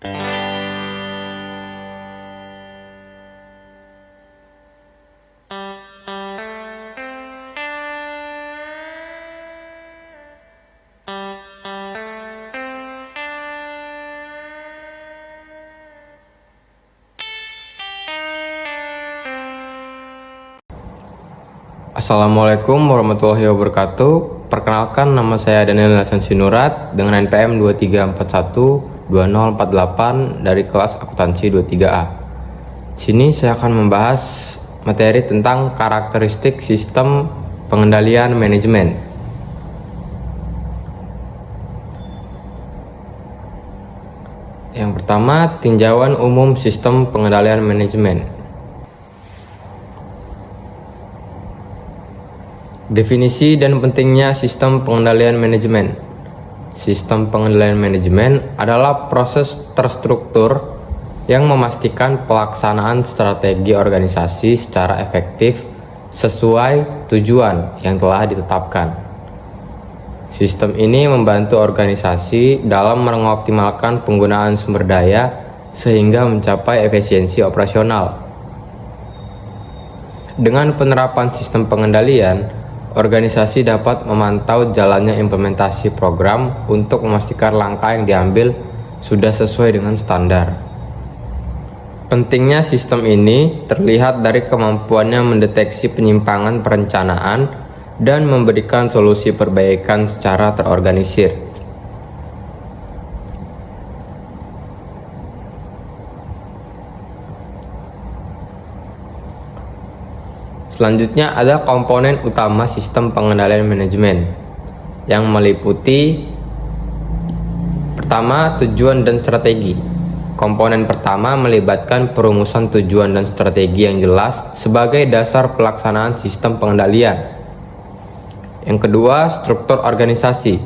Assalamualaikum warahmatullahi wabarakatuh. Perkenalkan, nama saya Daniel Hasan Sinurat dengan NPM 23412048 dari kelas akuntansi 23A. Sini saya akan membahas materi tentang karakteristik sistem pengendalian manajemen. Yang pertama, tinjauan umum sistem pengendalian manajemen. Definisi dan pentingnya sistem pengendalian manajemen. Sistem pengendalian manajemen adalah proses terstruktur yang memastikan pelaksanaan strategi organisasi secara efektif sesuai tujuan yang telah ditetapkan. Sistem ini membantu organisasi dalam mengoptimalkan penggunaan sumber daya sehingga mencapai efisiensi operasional. Dengan penerapan sistem pengendalian, organisasi dapat memantau jalannya implementasi program untuk memastikan langkah yang diambil sudah sesuai dengan standar. Pentingnya sistem ini terlihat dari kemampuannya mendeteksi penyimpangan perencanaan dan memberikan solusi perbaikan secara terorganisir. Selanjutnya ada komponen utama sistem pengendalian manajemen yang meliputi pertama, tujuan dan strategi. Komponen pertama melibatkan perumusan tujuan dan strategi yang jelas sebagai dasar pelaksanaan sistem pengendalian. Yang kedua, struktur organisasi.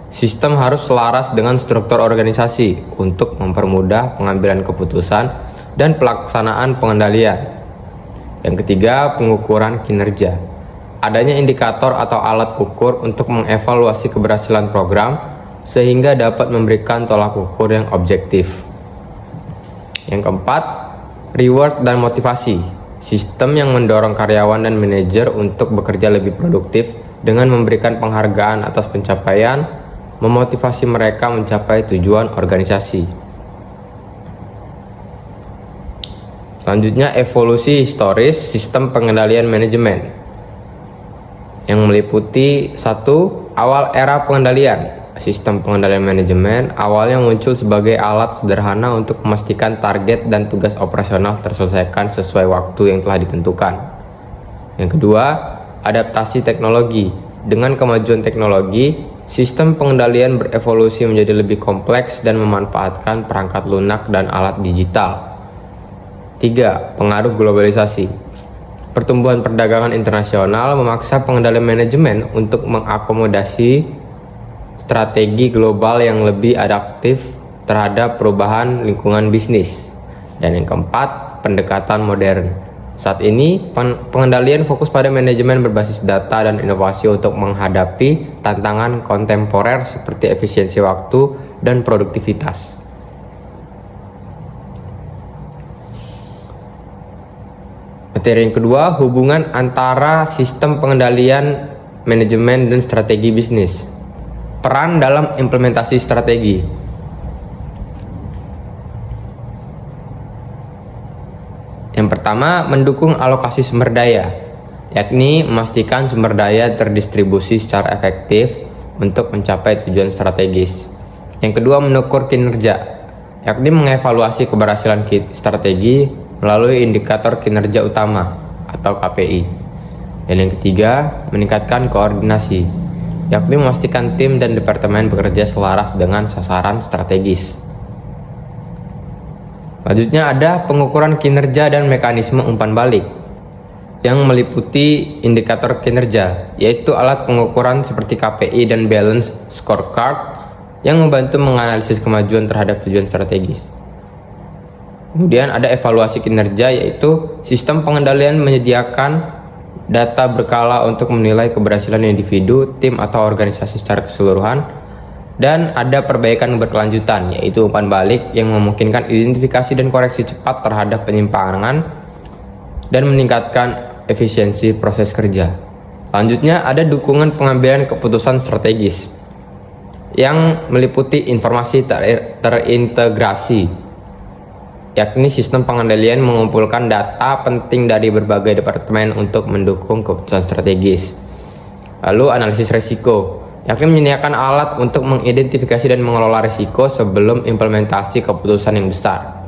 Sistem harus selaras dengan struktur organisasi untuk mempermudah pengambilan keputusan dan pelaksanaan pengendalian. Yang ketiga, pengukuran kinerja. Adanya indikator atau alat ukur untuk mengevaluasi keberhasilan program sehingga dapat memberikan tolak ukur yang objektif. Yang keempat, reward dan motivasi. Sistem yang mendorong karyawan dan manajer untuk bekerja lebih produktif dengan memberikan penghargaan atas pencapaian, memotivasi mereka mencapai tujuan organisasi. Selanjutnya, evolusi historis sistem pengendalian manajemen yang meliputi 1. Awal era pengendalian. Sistem pengendalian manajemen awalnya muncul sebagai alat sederhana untuk memastikan target dan tugas operasional terselesaikan sesuai waktu yang telah ditentukan. Yang kedua, adaptasi teknologi. Dengan kemajuan teknologi, sistem pengendalian berevolusi menjadi lebih kompleks dan memanfaatkan perangkat lunak dan alat digital. 3. Pengaruh globalisasi. Pertumbuhan perdagangan internasional memaksa pengendalian manajemen untuk mengakomodasi strategi global yang lebih adaptif terhadap perubahan lingkungan bisnis. Dan yang keempat, pendekatan modern. Saat ini, pengendalian fokus pada manajemen berbasis data dan inovasi untuk menghadapi tantangan kontemporer seperti efisiensi waktu dan produktivitas. Materi yang kedua, hubungan antara sistem pengendalian manajemen dan strategi bisnis. Peran dalam implementasi strategi. Yang pertama, mendukung alokasi sumber daya, yakni memastikan sumber daya terdistribusi secara efektif untuk mencapai tujuan strategis. Yang kedua, mengukur kinerja, yakni mengevaluasi keberhasilan strategi melalui indikator kinerja utama atau KPI. Dan yang ketiga, meningkatkan koordinasi, yakni memastikan tim dan departemen bekerja selaras dengan sasaran strategis. Selanjutnya ada pengukuran kinerja dan mekanisme umpan balik yang meliputi indikator kinerja, yaitu alat pengukuran seperti KPI dan balance scorecard yang membantu menganalisis kemajuan terhadap tujuan strategis. Kemudian ada evaluasi kinerja, yaitu sistem pengendalian menyediakan data berkala untuk menilai keberhasilan individu, tim, atau organisasi secara keseluruhan Dan ada perbaikan berkelanjutan, yaitu umpan balik yang memungkinkan identifikasi dan koreksi cepat terhadap penyimpangan dan meningkatkan efisiensi proses kerja. Selanjutnya ada dukungan pengambilan keputusan strategis yang meliputi informasi terintegrasi, yakni sistem pengendalian mengumpulkan data penting dari berbagai departemen untuk mendukung keputusan strategis. Lalu analisis risiko, yakni menyediakan alat untuk mengidentifikasi dan mengelola risiko sebelum implementasi keputusan yang besar.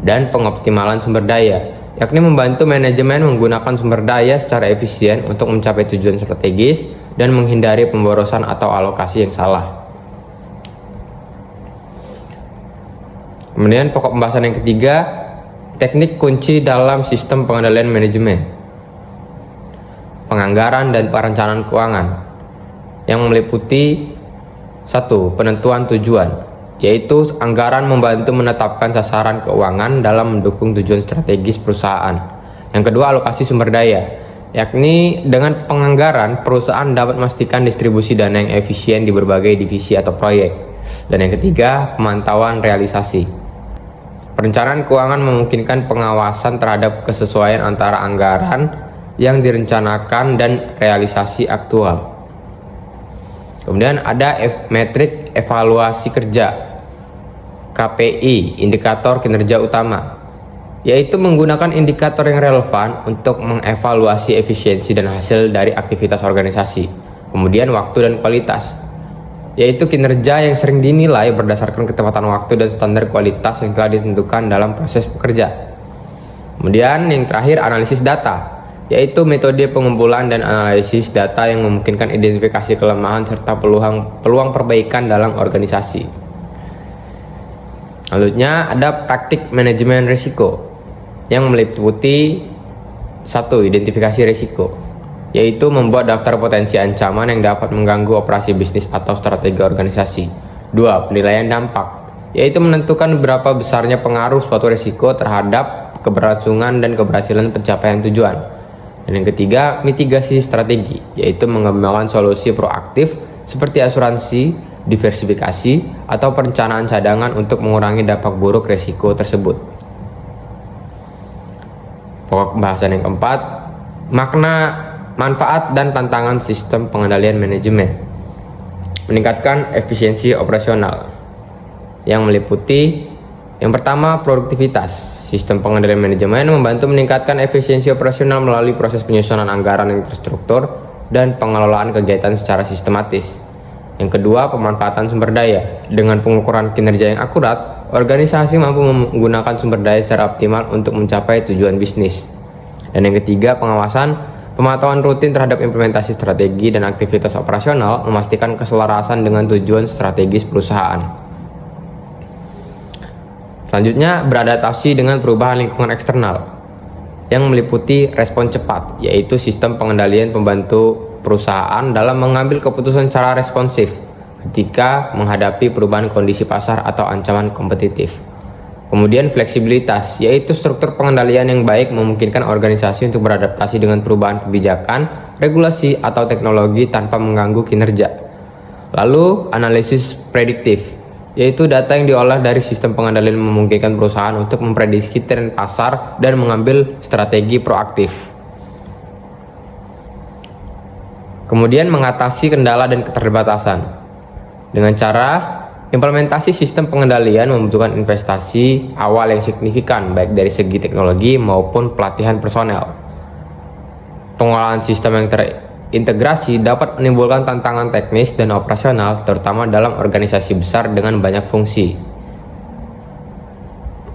Dan pengoptimalan sumber daya, yakni membantu manajemen menggunakan sumber daya secara efisien untuk mencapai tujuan strategis dan menghindari pemborosan atau alokasi yang salah. Kemudian pokok pembahasan yang ketiga, teknik kunci dalam sistem pengendalian manajemen, penganggaran dan perencanaan keuangan, yang meliputi 1. Penentuan tujuan, yaitu anggaran membantu menetapkan sasaran keuangan dalam mendukung tujuan strategis perusahaan. Yang kedua, alokasi sumber daya, yakni dengan penganggaran perusahaan dapat memastikan distribusi dana yang efisien di berbagai divisi atau proyek. Dan yang ketiga, pemantauan realisasi. Perencanaan keuangan memungkinkan pengawasan terhadap kesesuaian antara anggaran yang direncanakan dan realisasi aktual. Kemudian ada metrik evaluasi kerja, KPI, indikator kinerja utama, yaitu menggunakan indikator yang relevan untuk mengevaluasi efisiensi dan hasil dari aktivitas organisasi. Kemudian waktu dan kualitas, yaitu kinerja yang sering dinilai berdasarkan ketepatan waktu dan standar kualitas yang telah ditentukan dalam proses bekerja. Kemudian yang terakhir, analisis data, yaitu metode pengumpulan dan analisis data yang memungkinkan identifikasi kelemahan serta peluang perbaikan dalam organisasi. Selanjutnya ada praktik manajemen risiko yang meliputi 1. Identifikasi risiko, yaitu membuat daftar potensi ancaman yang dapat mengganggu operasi bisnis atau strategi organisasi. 2. Penilaian dampak, yaitu menentukan berapa besarnya pengaruh suatu risiko terhadap keberlangsungan dan keberhasilan pencapaian tujuan. Dan yang ketiga, mitigasi strategi, yaitu mengembangkan solusi proaktif seperti asuransi, diversifikasi, atau perencanaan cadangan untuk mengurangi dampak buruk risiko tersebut. Pokok pembahasan yang keempat, makna, manfaat dan tantangan sistem pengendalian manajemen. Meningkatkan efisiensi operasional, yang meliputi yang pertama, produktivitas. Sistem pengendalian manajemen membantu meningkatkan efisiensi operasional melalui proses penyusunan anggaran yang terstruktur dan pengelolaan kegiatan secara sistematis. Yang kedua, pemanfaatan sumber daya. Dengan pengukuran kinerja yang akurat, organisasi mampu menggunakan sumber daya secara optimal untuk mencapai tujuan bisnis. Dan yang ketiga, pengawasan. Pemantauan rutin terhadap implementasi strategi dan aktivitas operasional memastikan keselarasan dengan tujuan strategis perusahaan. Selanjutnya, beradaptasi dengan perubahan lingkungan eksternal yang meliputi respon cepat, yaitu sistem pengendalian pembantu perusahaan dalam mengambil keputusan secara responsif ketika menghadapi perubahan kondisi pasar atau ancaman kompetitif. Kemudian fleksibilitas, yaitu struktur pengendalian yang baik memungkinkan organisasi untuk beradaptasi dengan perubahan kebijakan, regulasi, atau teknologi tanpa mengganggu kinerja. Lalu analisis prediktif, yaitu data yang diolah dari sistem pengendalian memungkinkan perusahaan untuk memprediksi tren pasar dan mengambil strategi proaktif. Kemudian mengatasi kendala dan keterbatasan dengan cara implementasi sistem pengendalian membutuhkan investasi awal yang signifikan baik dari segi teknologi maupun pelatihan personel. Pengolahan sistem yang terintegrasi dapat menimbulkan tantangan teknis dan operasional terutama dalam organisasi besar dengan banyak fungsi.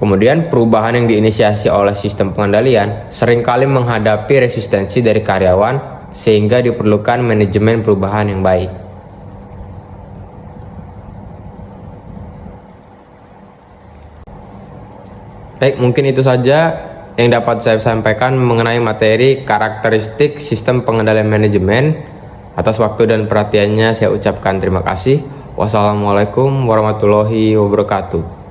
Kemudian perubahan yang diinisiasi oleh sistem pengendalian seringkali menghadapi resistensi dari karyawan sehingga diperlukan manajemen perubahan yang baik. Baik, mungkin itu saja yang dapat saya sampaikan mengenai materi karakteristik sistem pengendalian manajemen. Atas waktu dan perhatiannya saya ucapkan terima kasih. Wassalamualaikum warahmatullahi wabarakatuh.